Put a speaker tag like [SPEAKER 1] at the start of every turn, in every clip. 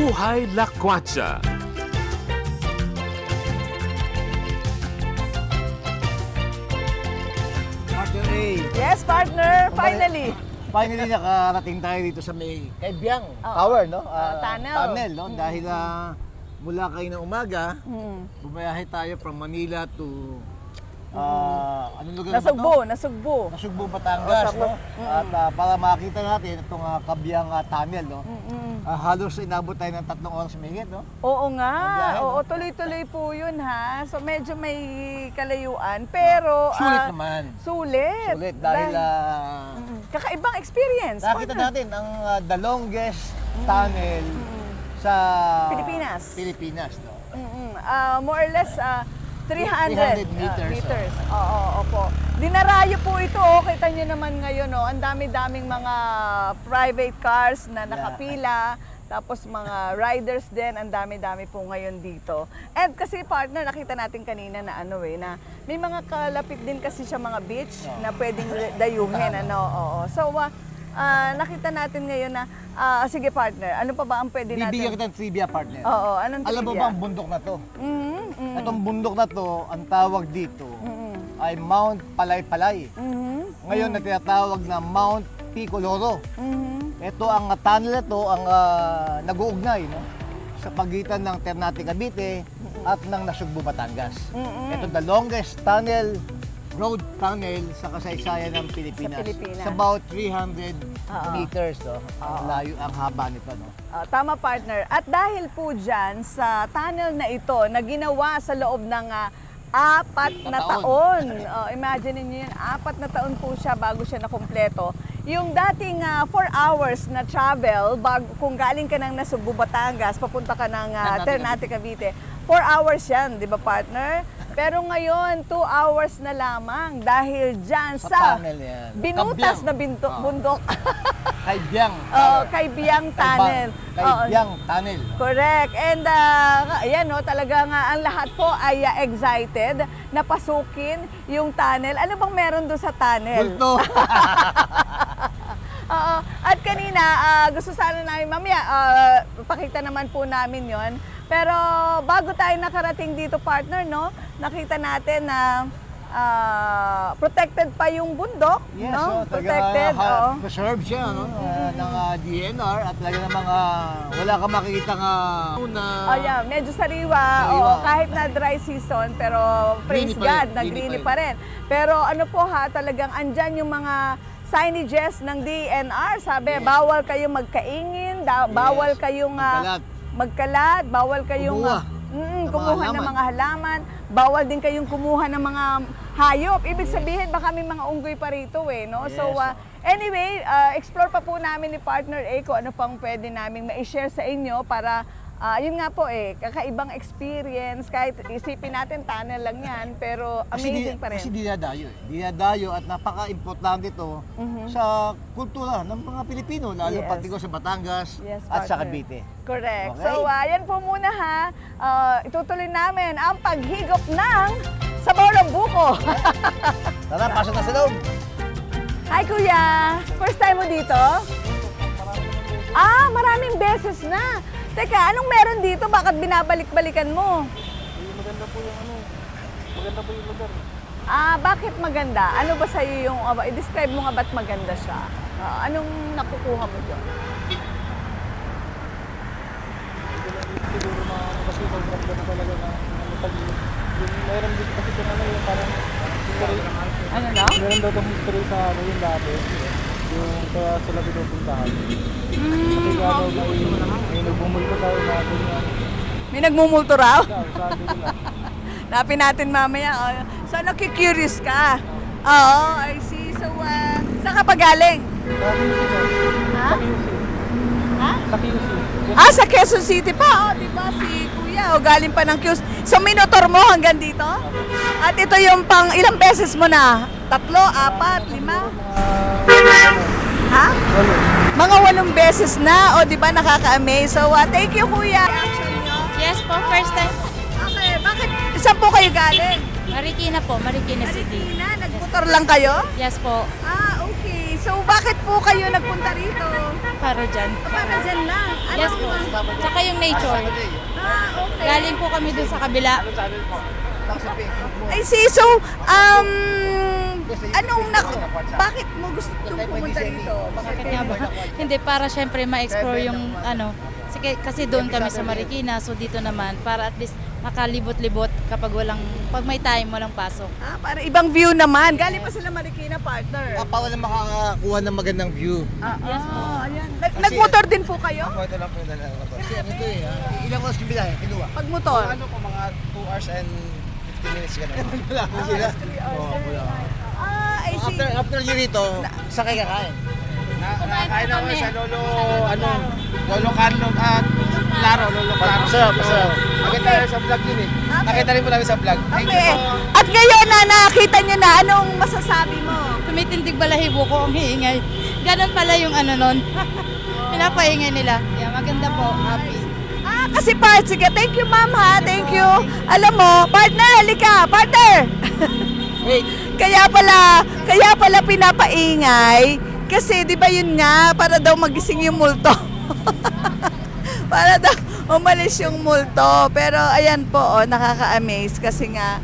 [SPEAKER 1] Buhay Lakwatsa.
[SPEAKER 2] Partner A.
[SPEAKER 3] Yes, partner. Finally.
[SPEAKER 2] Finally, nakarating tayo dito sa may Kaibyang
[SPEAKER 3] Oo.
[SPEAKER 2] Tower, no?
[SPEAKER 3] Tunnel.
[SPEAKER 2] Tunnel, no? Dahil mula kayo ng umaga,
[SPEAKER 3] Hmm.
[SPEAKER 2] bumayahe tayo from Manila to anong lugar
[SPEAKER 3] Nasugbo,
[SPEAKER 2] ba to?
[SPEAKER 3] nasugbo.
[SPEAKER 2] Nasugbo, Batangas, no? At para makita natin itong Kabyang Tunnel, no? Halos inabot tayo ng 3 oras mahigit, no?
[SPEAKER 3] Oo nga.
[SPEAKER 2] Mabiyahe, no?
[SPEAKER 3] Oo, tuloy-tuloy po yun ha. So medyo may kalayuan. Pero...
[SPEAKER 2] Sulit naman.
[SPEAKER 3] Sulit.
[SPEAKER 2] Sulit dahil
[SPEAKER 3] Kakaibang experience.
[SPEAKER 2] nakita
[SPEAKER 3] partner.
[SPEAKER 2] natin ang the longest tunnel sa Pilipinas, no?
[SPEAKER 3] More or less 300
[SPEAKER 2] meters,
[SPEAKER 3] meters. Oo, opo. Dinarayo po ito, oh. Kita nyo naman ngayon, oh. Ang dami-daming mga private cars na nakapila. Tapos mga riders din, ang dami-dami po ngayon dito. And kasi partner, nakita natin kanina na na may mga kalapit din kasi siya mga beach na pwedeng dayuhin. Oo. So, nakita natin ngayon na, sige partner, ano pa ba ang pwede natin?
[SPEAKER 2] Bibigyan kita ng trivia, partner.
[SPEAKER 3] Oo, anong
[SPEAKER 2] Alam mo
[SPEAKER 3] trivia?
[SPEAKER 2] ba ang bundok na to? Itong bundok na to, ang tawag dito ay Mount Palay-Palay. Ngayon na tinatawag na Mount Picoloro. Ito ang tunnel na to ang nag-uugnay, no? Sa pagitan ng Ternate, Cavite at ng Nasugbu, Batangas. Ito the longest road tunnel sa kasaysayan ng Pilipinas.
[SPEAKER 3] Sa Pilipinas.
[SPEAKER 2] It's about 300 meters, no? Ang layo, ang haba nito, no?
[SPEAKER 3] Tama partner. At dahil po dyan sa tunnel na ito na ginawa sa loob ng 4 na taon. Imagine niyo yun, 4 na taon po siya bago siya nakumpleto. Yung dating 4 hours na travel, kung galing ka ng Nasugbu, Batangas, papunta ka ng Ternate, Cavite, 4 hours yan, di ba partner? Pero ngayon, 2 hours na lamang dahil dyan sa
[SPEAKER 2] tunnel yan.
[SPEAKER 3] binutas na
[SPEAKER 2] Kabyang.
[SPEAKER 3] bundok.
[SPEAKER 2] Kaibyang.
[SPEAKER 3] Kaibyang Tunnel.
[SPEAKER 2] Kaibyang Tunnel.
[SPEAKER 3] Correct. And ayan, no, talagang ang lahat po ay excited na pasukin yung tunnel. Ano bang meron doon sa tunnel?
[SPEAKER 2] Bulto.
[SPEAKER 3] Oo. At kanina, gusto sana namin, mamaya, pakita naman po namin yon. Pero bago tayo nakarating dito, partner, no, nakita natin na protected pa yung bundok,
[SPEAKER 2] Yes,
[SPEAKER 3] no?
[SPEAKER 2] so,
[SPEAKER 3] Protected, oo.
[SPEAKER 2] preserved siya, no? Ng DNR at talaga namang wala kang makikita
[SPEAKER 3] Oh yeah, medyo sariwa. Oo, kahit na dry season, pero praise God, na greeny pa rin. Pero ano po ha, talagang andyan yung mga signages ng DNR. Sabi, bawal kayong magkaingin, bawal kayong magkalat, bawal kayong kumuha ng mga halaman, bawal din kayong kumuha ng mga hayop. Ibig sabihin, baka may mga unggoy pa rito no?
[SPEAKER 2] Yes.
[SPEAKER 3] So, anyway, explore pa po namin ni Partner A kung ano pang pwede naming ma-share sa inyo para yun nga po kakaibang experience. Kahit isipin natin, tunnel lang yan, pero amazing pa rin.
[SPEAKER 2] Kasi dinadayo. Dinadayo at napaka-importante ito sa kultura ng mga Pilipino, lalo pati ko sa Batangas at sa Cavite.
[SPEAKER 3] Correct.
[SPEAKER 2] Okay.
[SPEAKER 3] So, yan po muna ha. Itutuloy namin ang paghigop ng sabaw ng buko.
[SPEAKER 2] Tara, pasok na sa loob.
[SPEAKER 3] Hi, Kuya! First time mo dito? Maraming beses na. Teka, anong meron dito? Bakit binabalik-balikan mo?
[SPEAKER 4] Maganda po yung maganda po yung lugar.
[SPEAKER 3] Bakit maganda? Ano ba sa'yo yung, i-describe mo nga ba't maganda siya? Anong nakukuha mo dyan?
[SPEAKER 4] Siguro na kasi sobrang ganda talaga na pag yung meron dito kasi kung yung parang history.
[SPEAKER 3] Ano na?
[SPEAKER 4] Meron daw itong history sa yung dati. Yung kaya sila pinupuntahan. Kasi daw may nagbumulto tayo natin yan.
[SPEAKER 3] May nagmumulto raw?
[SPEAKER 4] Sabi nila.
[SPEAKER 3] Napin natin mamaya. So, nakikurious ka? Oo, I see. So, saan ka pa galing?
[SPEAKER 4] Sa QC po.
[SPEAKER 3] Ha?
[SPEAKER 4] Sa QC.
[SPEAKER 3] Ha?
[SPEAKER 4] Sa QC.
[SPEAKER 3] Sa Quezon City pa. Di ba si Kuya? Galing pa ng QC. So, minotor mo hanggang dito? At ito yung pang ilang beses mo na? 3, 4, 5? Ha? Mga 8 beses na. O, di ba nakaka-amaze? So, thank you, Kuya.
[SPEAKER 5] Yes po, first time.
[SPEAKER 3] Okay, bakit? Saan po kayo galing?
[SPEAKER 5] Marikina po, Marikina City.
[SPEAKER 3] Marikina, nagmotor lang kayo?
[SPEAKER 5] Yes po.
[SPEAKER 3] Okay. So, bakit po kayo nagpunta rito?
[SPEAKER 5] Para dyan.
[SPEAKER 3] Para dyan lang.
[SPEAKER 5] Yes po. Tsaka yung nature.
[SPEAKER 3] Okay.
[SPEAKER 5] Galing po kami dun sa kabila.
[SPEAKER 3] I see. So, bakit mo gusto pumunta rito?
[SPEAKER 5] Bakit nga ba? Hindi, para syempre ma-explore yung ano. Kasi doon kami sa Marikina, so dito naman, para at least makalibot-libot kapag pag may time, walang pasok.
[SPEAKER 3] Para ibang view naman. Galing pa sila Marikina, partner.
[SPEAKER 2] Para na makakakuha ng magandang view.
[SPEAKER 5] Yes po.
[SPEAKER 3] Ayan. Nagmotor din po kayo?
[SPEAKER 2] Ito lang po yung dala. Kasi ano ito ilang oras yung bilahe? Kinuha.
[SPEAKER 3] Pag motor?
[SPEAKER 4] Ano po, mga 2 hours and 15 minutes ka na.
[SPEAKER 2] Wala po sila. Oo, wala.
[SPEAKER 3] I see.
[SPEAKER 2] After nyo rito, saan kayo kakain?
[SPEAKER 4] Nakakain naman sa Lolo Carlo at Lolo Claro.
[SPEAKER 2] Masarap.
[SPEAKER 4] Nakita rin sa vlog yun eh. Nakita rin po namin sa vlog. Thank you
[SPEAKER 3] Okay.
[SPEAKER 4] po.
[SPEAKER 3] At ngayon na nakita nyo na, anong masasabi mo?
[SPEAKER 5] Tumitindig balahibo ko ang hiingay. Ganon pala yung ano nun. Pinapaingay nila. Yeah, maganda po. Happy.
[SPEAKER 3] Kasi sige, thank you ma'am ha, thank you. Alam mo, partner, halika, partner.
[SPEAKER 2] Wait.
[SPEAKER 3] Kaya pala pinapaingay kasi 'di ba yun nga para daw magising yung multo. Para daw umalis yung multo. Pero ayan po, nakaka-amaze kasi nga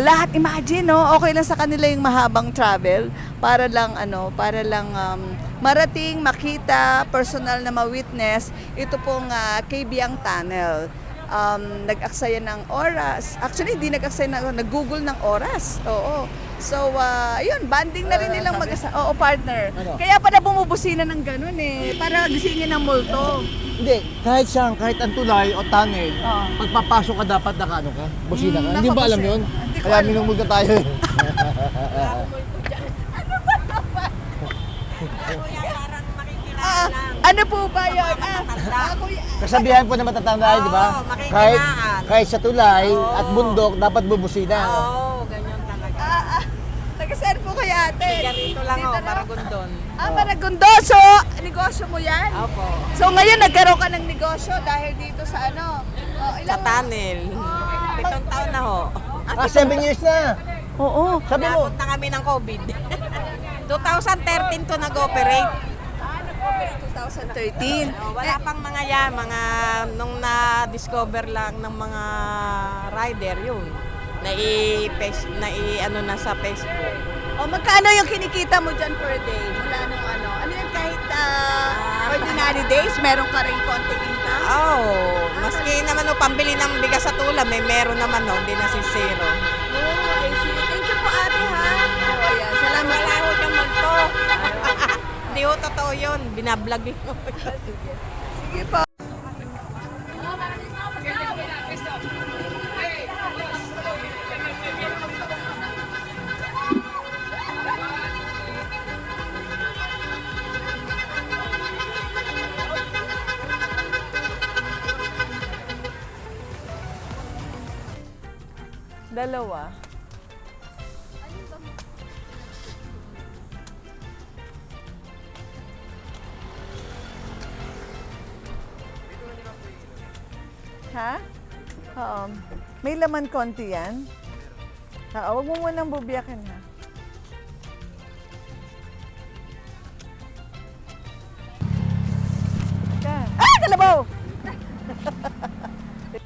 [SPEAKER 3] lahat imagine okay lang sa kanila yung mahabang travel para lang marating, makita, personal na ma-witness ito pong Kabyang Tunnel. Nag-aksaya ng oras. Actually, hindi nag-aksaya nag-google ng oras. Oo. So, ayun, banding na rin nilang Oo, partner.
[SPEAKER 2] Ano?
[SPEAKER 3] Kaya pala bumubusina ng ganun para gisingin ng multo.
[SPEAKER 2] Hindi, kahit ang tulay o tunnel,
[SPEAKER 3] Oo.
[SPEAKER 2] pagpapasok ka dapat naka busina ka. Hindi ba
[SPEAKER 3] Naka-
[SPEAKER 2] alam yun?
[SPEAKER 3] Hindi ko
[SPEAKER 2] Kaya
[SPEAKER 3] alam.
[SPEAKER 2] minumulto na tayo.
[SPEAKER 3] Ano po ba yun?
[SPEAKER 2] Kasabihan po na matatanda, di ba? Kahit sa tulay at bundok, dapat bubusina.
[SPEAKER 1] Oo, ganyan talaga.
[SPEAKER 3] Taga-saan po kaya ate?
[SPEAKER 1] Ganito lang
[SPEAKER 3] Dito
[SPEAKER 1] ako,
[SPEAKER 3] lang?
[SPEAKER 1] Maragondon.
[SPEAKER 3] Maragondon. So, negosyo mo yan?
[SPEAKER 1] Opo.
[SPEAKER 3] So, ngayon nagkaroon ka ng negosyo dahil dito sa ano?
[SPEAKER 1] Sa tunnel. 7 taon na ho.
[SPEAKER 2] 7 years na.
[SPEAKER 3] Oo.
[SPEAKER 2] Sabi mo,
[SPEAKER 1] Napunta kami ng COVID. 2013 to nag-operate.
[SPEAKER 3] Nag-operate 2013.
[SPEAKER 1] Wala pang mga nung na-discover lang ng mga rider yun. Ano na sa Facebook.
[SPEAKER 3] Magkano yung kinikita mo dyan per day? Mula nung ano? Ano yan kahit ordinary days, meron ka rin konting income?
[SPEAKER 1] Maski naman pambili ng bigas sa tula, meron naman hindi na si zero.
[SPEAKER 3] I see. Thank you po ate ha. Ayan. Salamat.
[SPEAKER 1] Wala ho dyan multo. Hindi ho totoo yun, binablog ko.
[SPEAKER 3] Sige po. Dalawa. Ha? Oo. May laman konti yan. Huwag mo munang bubiyakin ha. Kalabaw!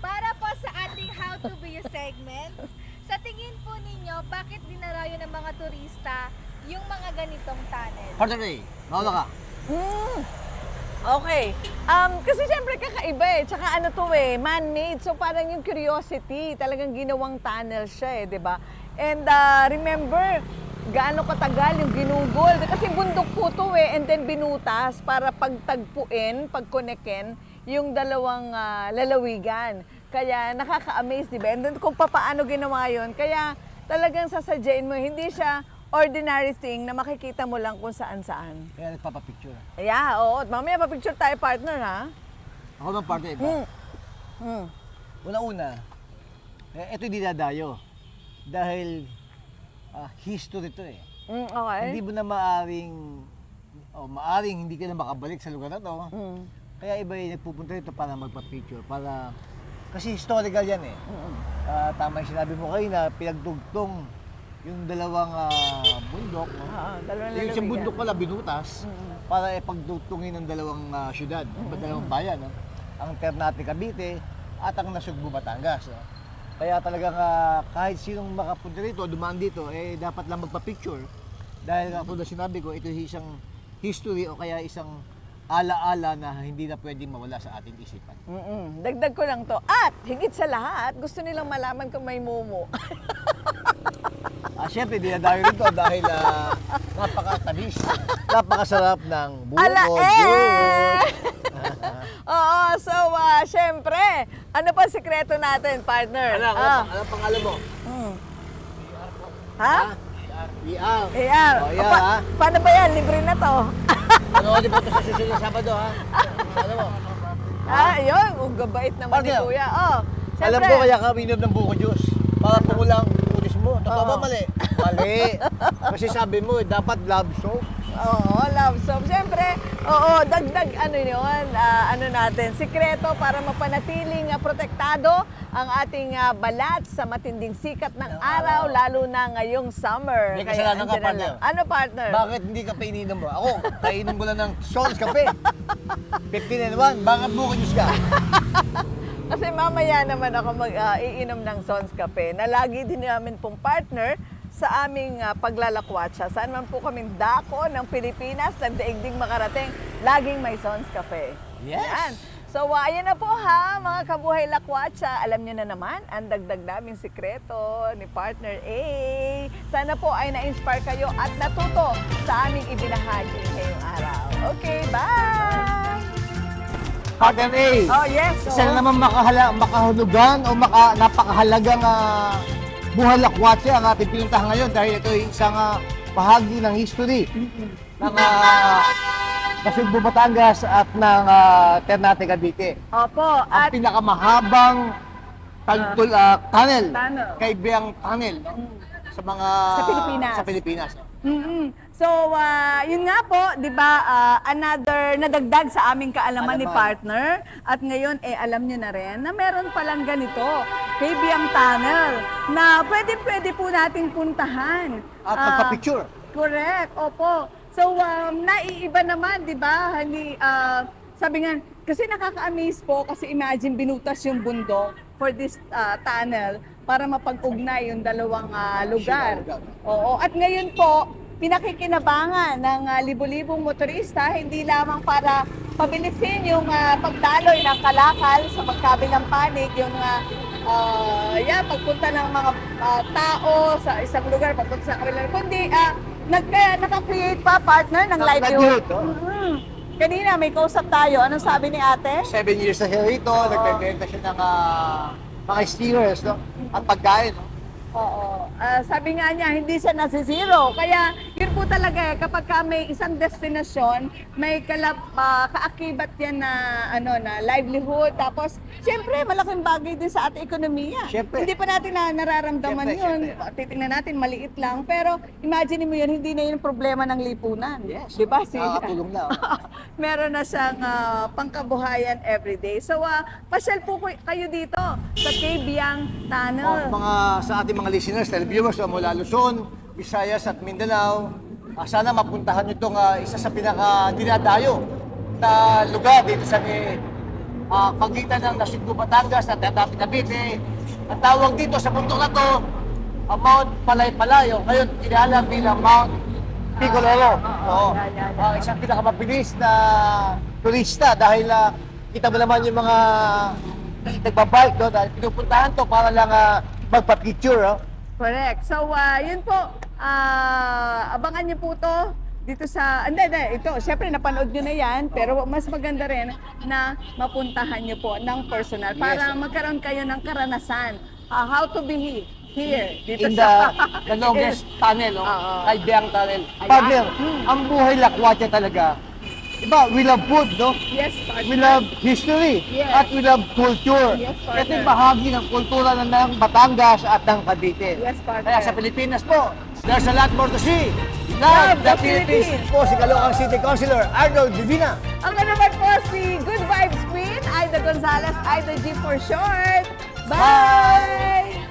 [SPEAKER 6] Para po sa ating How to Be segment, sa tingin po ninyo, bakit dinarayo ng mga turista yung mga ganitong tunnel?
[SPEAKER 2] partner eh, mauna ka.
[SPEAKER 3] Okay. Kasi syempre kakaiba Tsaka ano to man-made. So parang yung curiosity, talagang ginawang tunnel siya di ba? And remember, gaano katagal yung ginugol. Kasi bundok po to and then binutas para pagtagpuin, pagkonekin yung dalawang lalawigan. Kaya nakaka-amaze, di ba? And then kung paano ginawa yun, kaya talagang sasadyain mo, hindi siya ordinary thing na makikita mo lang kung saan-saan.
[SPEAKER 2] Kaya nagpapapicture.
[SPEAKER 3] Yeah, oo. Mamaya pa-picture tayo, partner, ha?
[SPEAKER 2] Ako ng partner iba. Una-una, ito hindi dadayo. Dahil history to
[SPEAKER 3] Okay.
[SPEAKER 2] Hindi mo na maaring hindi ka na makabalik sa lugar na to. Kaya iba nagpupunta dito para magpa-picture. Kasi historical yan Tama yung sinabi mo kayo na pinagdugtong yung dalawang bundok, no?
[SPEAKER 3] Dalawang
[SPEAKER 2] Yung isang
[SPEAKER 3] lalawigan.
[SPEAKER 2] bundok pala binutas para ipagdugtungin ng dalawang syudad, dalawang bayan, no? Ang Ternate Cavite at ang Nasugbu Batangas. No? Kaya talagang kahit sinong makapunta rito, dumaan dito, dapat lang magpa-picture. Dahil ako na sinabi ko, ito isang history o kaya isang ala-ala na hindi na pwedeng mawala sa ating isipan.
[SPEAKER 3] Dagdag ko lang to. At higit sa lahat, gusto nilang malaman kung may momo.
[SPEAKER 2] Siyempre, dinadayo rito dahil napakatamis, napakasarap ng buko
[SPEAKER 3] Ala,
[SPEAKER 2] juice.
[SPEAKER 3] Oo, so syempre, ano pa sikreto natin, partner?
[SPEAKER 2] Ano pangalan mo?
[SPEAKER 3] Ha?
[SPEAKER 2] ER.
[SPEAKER 3] AR.
[SPEAKER 2] Oh, yeah,
[SPEAKER 3] Paano ba yan? Libre na to.
[SPEAKER 2] Ano, di ba ito sa susunod na Sabado, ha? Ano mo?
[SPEAKER 3] Yun. Gabait naman ni
[SPEAKER 2] Partner,
[SPEAKER 3] Kuya.
[SPEAKER 2] Alam ko kaya ka uminom ng buko juice para pumulang utis mo. Totoo ba mali? Mali. Kasi sabi mo, dapat love soap.
[SPEAKER 3] Oo, love soap. Siyempre, dagdag ano yun, ano natin, sikreto para mapanatiling protektado ang ating balat sa matinding sikat ng araw, lalo na ngayong summer.
[SPEAKER 2] May kasalanan ka,
[SPEAKER 3] andyan na
[SPEAKER 2] partner.
[SPEAKER 3] lang. Ano, partner?
[SPEAKER 2] Bakit hindi ka pa ininom mo? Ako, kainom ko lang ng Sol's Cafe. 15 and 1, bakit buko juice ka?
[SPEAKER 3] Kasi mamaya naman ako iinom ng Sons Cafe na lagi din namin pong partner sa aming paglalakwatsa. Saan man po kaming dako ng Pilipinas, ng daigdig makarating, laging may Sons Cafe.
[SPEAKER 2] Yes.
[SPEAKER 3] Yan. So, ayan na po ha, mga kabuhay lakwatsa. Alam niyo na naman, ang dagdag naming sikreto ni Partner A. Sana po ay na-inspire kayo at natuto sa aming ibinahagi ngayong araw. Okay, bye!
[SPEAKER 2] Partner A,
[SPEAKER 3] Oh, yes.
[SPEAKER 2] isa na naman makahulugan o napakahalagang buhalakwatsi ang ating pinuntahan ngayon dahil ito ay isang bahagi ng history ng Nasugbu Batangas at ng Ternate Cavite.
[SPEAKER 3] Opo,
[SPEAKER 2] Ang
[SPEAKER 3] at
[SPEAKER 2] pinakamahabang tunnel,
[SPEAKER 3] Tunnel.
[SPEAKER 2] kaibiyang tunnel no? sa mga
[SPEAKER 3] Sa Pilipinas.
[SPEAKER 2] Sa Pilipinas.
[SPEAKER 3] So, yun nga po, di ba, another nadagdag sa aming kaalaman ni
[SPEAKER 2] Alaman.
[SPEAKER 3] partner. At ngayon, alam nyo na rin na meron palang ganito, Kaibiyang Tunnel, na pwede po nating puntahan.
[SPEAKER 2] At magpa-picture.
[SPEAKER 3] Correct, opo. So, naiiba naman, di ba? Sabi nga, kasi nakaka-amaze po kasi imagine binutas yung bundok for this tunnel para mapag-ugnay yung dalawang lugar. Oo, at ngayon po, pinakikinabangan ng libo-libong motorista, hindi lamang para pabilisin yung pagdaloy ng kalakal sa magkabilang panig, yung pagpunta ng mga tao sa isang lugar, pagpunta sa kabilang, kundi naka-create pa, partner, ng livelihood. Kanina, may kausap tayo. Anong sabi ni ate?
[SPEAKER 2] 7 years na siya rito, nagbebenta siya ng mga steers, no? At pagkain. No?
[SPEAKER 3] Oo. Sabi nga niya, hindi siya nasi-zero. Kaya yun po talaga kapag may isang destinasyon, may kaakibat yan na livelihood. Tapos, siyempre, malaking bagay din sa ating ekonomiya.
[SPEAKER 2] Siyempre.
[SPEAKER 3] Hindi pa natin nararamdaman yun. Titingnan natin, maliit lang. Pero imagine mo yun, hindi na yun problema ng lipunan.
[SPEAKER 2] Yes.
[SPEAKER 3] Di ba?
[SPEAKER 2] Nakakatulong na.
[SPEAKER 3] Meron na siyang pangkabuhayan everyday. So, pasyal po kayo dito sa Kaibiyang Tunnel.
[SPEAKER 2] Sa ating mga listeners, televiewers mula Luzon, Visayas at Mindanao, sana mapuntahan nyo itong isa sa pinaka-dinadayo na lugar dito sa pagitan ng Nasugbu Batangas at Ternate Cavite. Ang tawag dito sa bundok na to, Mount Palay-Palay, o ngayon kinala bilang Mount Picoloro. Isang pinakamabilis na turista dahil kita mo naman yung mga nagbabike doon dahil pinupuntahan to para lang magpa-picture.
[SPEAKER 3] Correct. So, yun po, abangan niyo po to dito sa, ito, syempre napanood nyo na yan, pero mas maganda rin na mapuntahan nyo po ng personal para magkaroon kayo ng karanasan. How to be here. Dito
[SPEAKER 2] In the longest tunnel, Kaibiyang Tunnel. Partner, ang buhay lakwatsa talaga. Diba, we love food, no?
[SPEAKER 3] Yes, partner.
[SPEAKER 2] We love history
[SPEAKER 3] Yes.
[SPEAKER 2] at we love culture.
[SPEAKER 3] Yes, partner.
[SPEAKER 2] Ito yung bahagi ng kultura ng Batangas at ng Cavite.
[SPEAKER 3] Yes, partner.
[SPEAKER 2] Kaya sa Pilipinas po, there's a lot more to see. Love the Philippines! Po si Caloocan City Councilor Arnold Divina.
[SPEAKER 3] Ako naman po si Good Vibes Queen, Aida Gonzalez, Aida G for short. Bye!